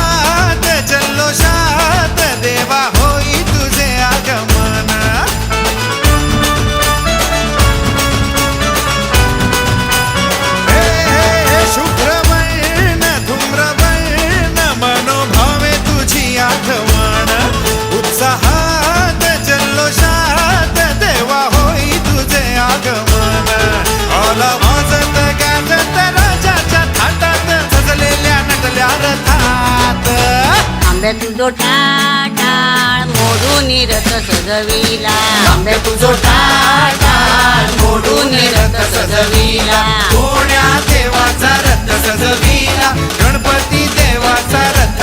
उत्साहात जल्लोषात देवा होई तुझे आगमन. हे हे हे शुभ्रवर्ण धूम्रवर्ण मनोभावे तुझी आठवण. उत्साहात जल्लोषात देवा होई तुझे आगमन. आला वाजत गाजत राजाच्या थाटात सजलेल्या नटल्या रथात. आंबे तुझो टाळ मोडून रथ सजविला. आंबे तुझो टाळ मोडून रथ सजविला. कोण्या देवाचा रथ सजविला. गणपती देवाचा रथ